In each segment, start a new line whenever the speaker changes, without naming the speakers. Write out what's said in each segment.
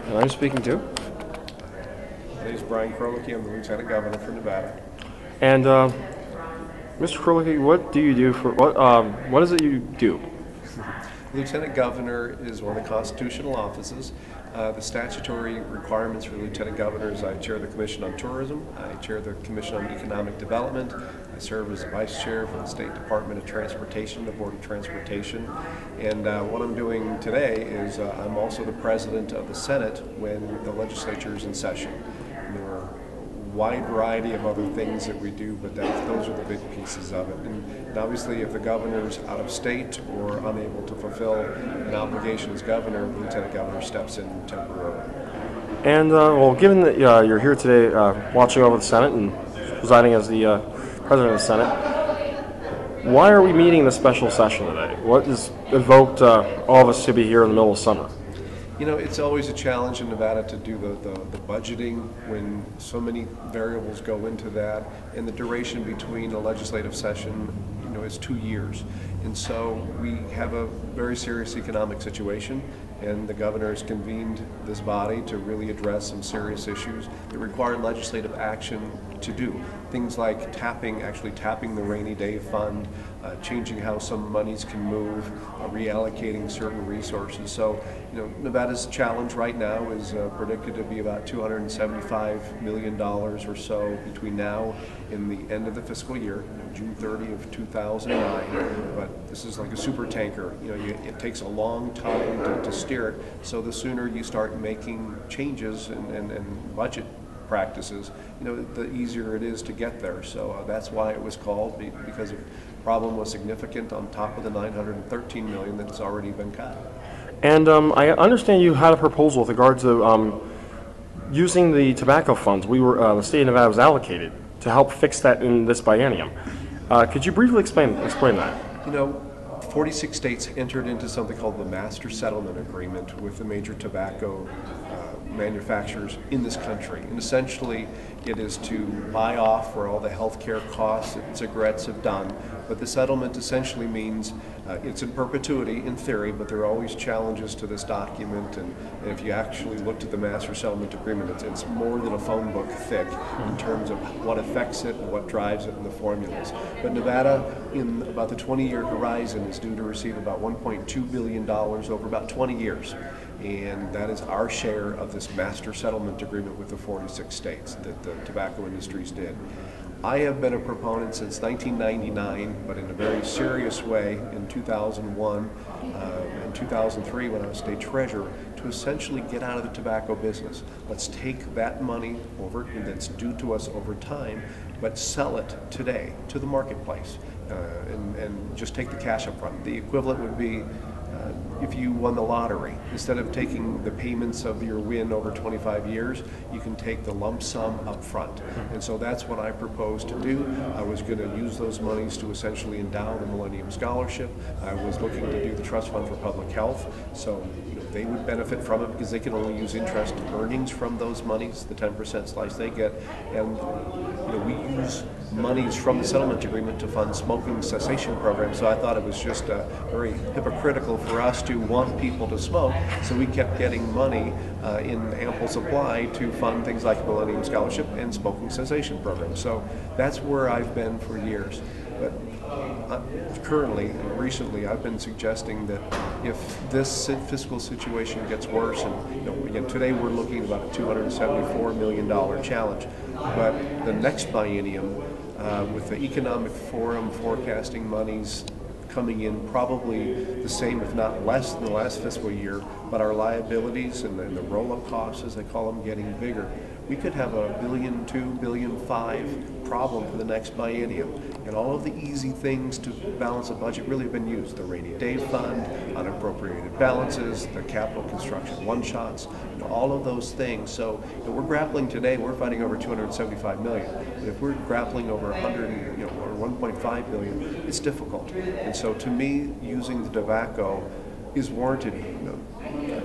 And I'm speaking to.
My name is Brian Krolicki. I'm the Lieutenant Governor for Nevada.
And Mr. Krolicki, what do you do for what is it you do?
Lieutenant Governor is one of the constitutional offices. The statutory requirements for Lieutenant Governor is I chair the Commission on Tourism, I chair the Commission on Economic Development, I serve as Vice Chair for the State Department of Transportation, the Board of Transportation, and what I'm doing today is I'm also the President of the Senate when the legislature is in session. And there are a wide variety of other things that we do, but those are the big pieces of it. And obviously, if the governor's out of state or unable to fulfill an obligation as governor, the lieutenant governor steps in temporarily.
And well, given that you're here today watching over the Senate and presiding as the President of the Senate, why are we meeting this special session today? What has evoked all of us to be here in the middle of summer?
You know, it's always a challenge in Nevada to do the budgeting when so many variables go into that, and the duration between a legislative session, you know, is 2 years. And so we have a very serious economic situation, and the governor has convened this body to really address some serious issues that require legislative action to do. Things like actually tapping the rainy day fund, changing how some monies can move, reallocating certain resources. So, you know, Nevada's challenge right now is predicted to be about $275 million or so between now and the end of the fiscal year, June 30 of 2009. But this is like a super tanker. You know, it takes a long time to steer it. So the sooner you start making changes and budget practices, you know, the easier it is to get there. So that's why it was called, because the problem was significant on top of the $913 million that's already been cut.
And I understand you had a proposal with regards to using the tobacco funds the state of Nevada was allocated to help fix that in this biennium. Could you briefly explain that?
You know, 46 states entered into something called the Master Settlement Agreement with the major tobacco manufacturers in this country. And essentially, it is to buy off for all the health care costs that cigarettes have done. But the settlement essentially means it's in perpetuity in theory, but there are always challenges to this document. And if you actually looked at the Master Settlement Agreement, it's more than a phone book thick in terms of what affects it and what drives it and the formulas. But Nevada, in about the 20-year horizon, is due to receive about $1.2 billion over about 20 years. And that is our share of this master settlement agreement with the 46 states that the tobacco industries did. I have been a proponent since 1999, but in a very serious way in 2001 and 2003 when I was state treasurer, to essentially get out of the tobacco business. Let's take that money that's due to us over time, but sell it today to the marketplace and just take the cash up front. The equivalent would be if you won the lottery. Instead of taking the payments of your win over 25 years, you can take the lump sum up front. And so that's what I proposed to do. I was going to use those monies to essentially endow the Millennium Scholarship. I was looking to do the Trust Fund for Public Health, so they would benefit from it because they can only use interest earnings from those monies, the 10% slice they get. And we use monies from the settlement agreement to fund smoking cessation programs. So I thought it was just very hypocritical for us to want people to smoke. So we kept getting money in ample supply to fund things like Millennium Scholarship and smoking cessation programs. So that's where I've been for years. But currently, recently, I've been suggesting that if this fiscal situation gets worse, and again, today we're looking at about a $274 million challenge, but the next biennium, with the Economic Forum forecasting monies coming in probably the same, if not less, than the last fiscal year, but our liabilities and the roll-up costs, as they call them, getting bigger, we could have a $1.2 billion, $1.5 billion problem for the next biennium. And all of the easy things to balance a budget really have been used. The rainy day fund, unappropriated balances, the capital construction one-shots, all of those things. So we're grappling today, we're fighting over $275 million. But if we're grappling over 100, or 1.5 billion, it's difficult. And so to me, using the tobacco is warranted.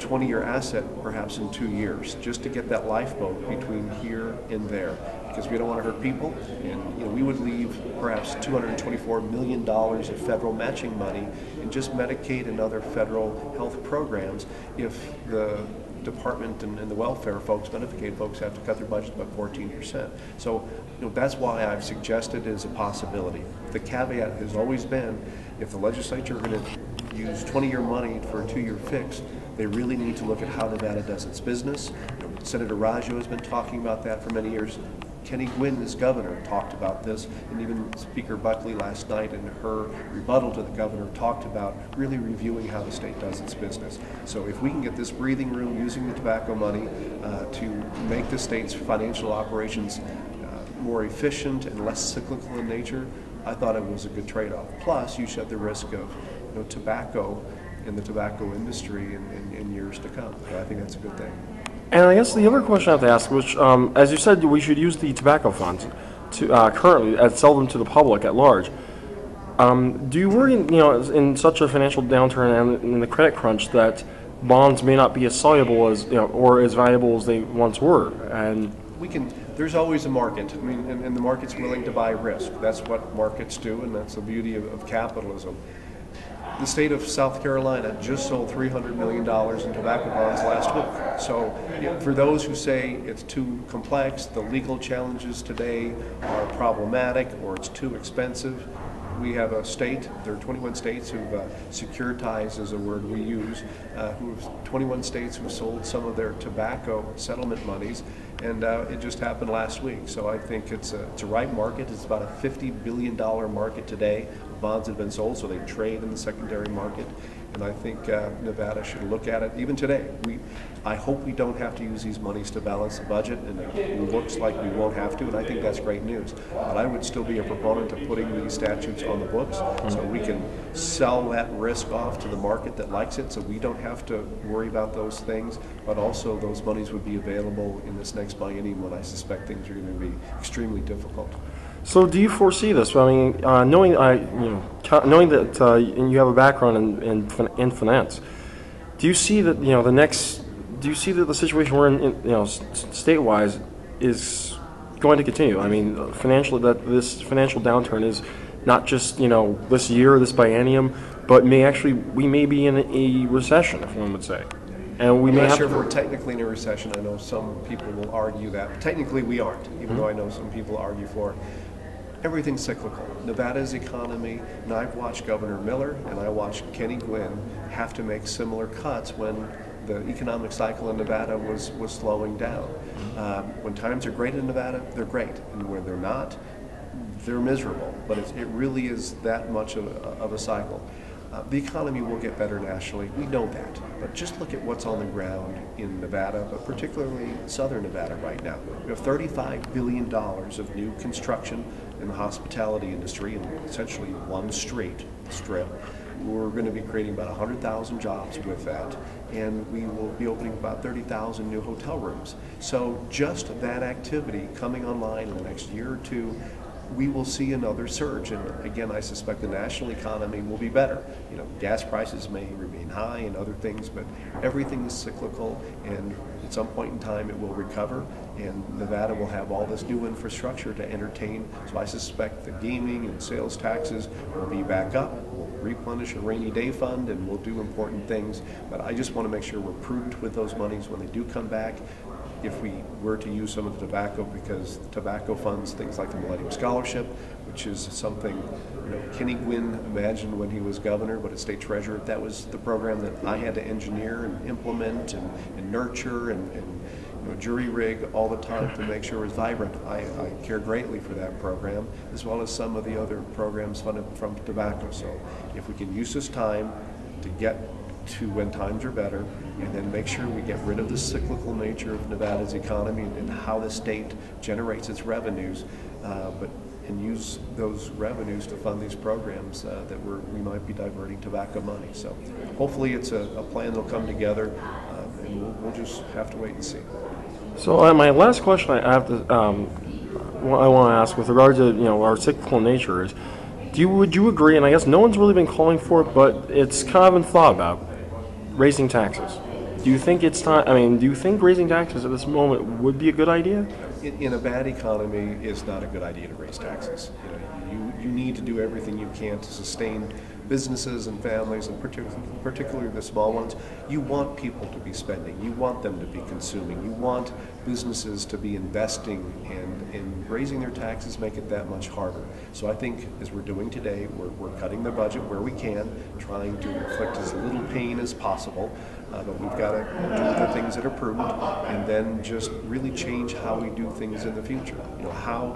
20-year asset perhaps in 2 years, just to get that lifeboat between here and there, because we don't want to hurt people. And we would leave perhaps $224 million of federal matching money in just Medicaid and other federal health programs if the department and the welfare folks, Medicaid folks, have to cut their budgets by 14%. So that's why I've suggested it as a possibility. The caveat has always been, if the legislature are going to use 20-year money for a 2-year fix, they really need to look at how Nevada does its business. Senator Raggio has been talking about that for many years. Kenny Gwynn, as governor, talked about this, and even Speaker Buckley last night in her rebuttal to the governor talked about really reviewing how the state does its business. So if we can get this breathing room using the tobacco money to make the state's financial operations more efficient and less cyclical in nature, I thought it was a good trade-off. Plus, you shed the risk of tobacco in the tobacco industry in years to come. So I think that's a good thing.
And I guess the other question I have to ask, which, as you said, we should use the tobacco funds to currently and sell them to the public at large. Do you worry, in such a financial downturn and in the credit crunch, that bonds may not be as soluble as, or as valuable as they once were? And
there's always a market. I mean, and the market's willing to buy risk. That's what markets do, and that's the beauty of capitalism. The state of South Carolina just sold $300 million in tobacco bonds last week. So for those who say it's too complex, the legal challenges today are problematic, or it's too expensive, we have a state, there are 21 states who've securitized, is a word we use, 21 states who've sold some of their tobacco settlement monies, and it just happened last week. So I think it's a right market. It's about a $50 billion market today. Bonds have been sold, so they trade in the secondary market. And I think Nevada should look at it even today. I hope we don't have to use these monies to balance the budget, and it looks like we won't have to, and I think that's great news. But I would still be a proponent of putting these statutes on the books so we can sell that risk off to the market that likes it, so we don't have to worry about those things, but also those monies would be available in this next biennium when I suspect things are going to be extremely difficult.
so, do you foresee this? I mean, knowing that you have a background in finance, do you see that do you see that the situation we're in, state-wise, is going to continue? I mean, financially, that this financial downturn is not just this year, this biennium, but we may be in a recession, if one would say. And we may
I'm not
have
sure if we're technically in a recession. I know some people will argue that. Technically, we aren't, even though I know some people argue for it. Everything's cyclical. Nevada's economy, and I've watched Governor Miller and I watched Kenny Gwynn have to make similar cuts when the economic cycle in Nevada was slowing down. When times are great in Nevada, they're great. And when they're not, they're miserable. But it really is that much of a cycle. The economy will get better nationally. We know that. But just look at what's on the ground in Nevada, but particularly southern Nevada right now. We have $35 billion of new construction in the hospitality industry in essentially one strip. We're going to be creating about 100,000 jobs with that, and we will be opening about 30,000 new hotel rooms. So just that activity coming online in the next year or two, we will see another surge. And again, I suspect the national economy will be better. Gas prices may remain high and other things, but everything is cyclical, and at some point in time it will recover, and Nevada will have all this new infrastructure to entertain. So I suspect the gaming and sales taxes will be back up. We'll replenish a rainy day fund, and we'll do important things. But I just want to make sure we're prudent with those monies when they do come back. If we were to use some of the tobacco, because tobacco funds things like the Millennium Scholarship, which is something Kenny Gwynn imagined when he was governor, but as state treasurer, that was the program that I had to engineer and implement and nurture and jury rig all the time to make sure it was vibrant. I care greatly for that program, as well as some of the other programs funded from tobacco. So if we can use this time to get to when times are better, and then make sure we get rid of the cyclical nature of Nevada's economy and how the state generates its revenues, and use those revenues to fund these programs that we might be diverting tobacco money. So hopefully it's a plan that'll come together, and we'll just have to wait and see.
So my last question I have to I want to ask with regard to our cyclical nature is, would you agree? And I guess no one's really been calling for it, but it's kind of been thought about, raising taxes. Do you think it's time? I mean, do you think raising taxes at this moment would be a good idea?
In a bad economy, it's not a good idea to raise taxes. You need to do everything you can to sustain businesses and families, and particularly the small ones. You want people to be spending. You want them to be consuming. You want businesses to be investing, and raising their taxes make it that much harder. So I think, as we're doing today, we're cutting the budget where we can, trying to inflict as little pain as possible. But we've got to do the things that are prudent, and then just really change how we do things in the future. How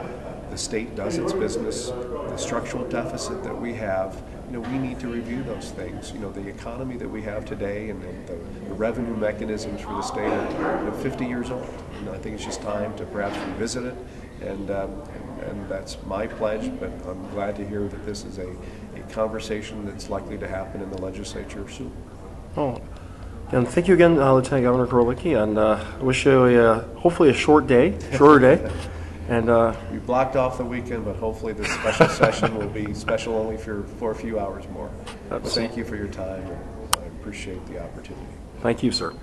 the state does its business, the structural deficit that we have. We need to review those things. The economy that we have today and the revenue mechanisms for the state are 50 years old. I think it's just time to perhaps revisit it, and that's my pledge. But I'm glad to hear that this is a conversation that's likely to happen in the legislature soon.
Oh. And thank you again, Lieutenant Governor Krolicki, and I wish you hopefully a shorter day. And
we blocked off the weekend, but hopefully this special session will be special only for a few hours more. Thank you for your time, and I appreciate the opportunity.
Thank you, sir.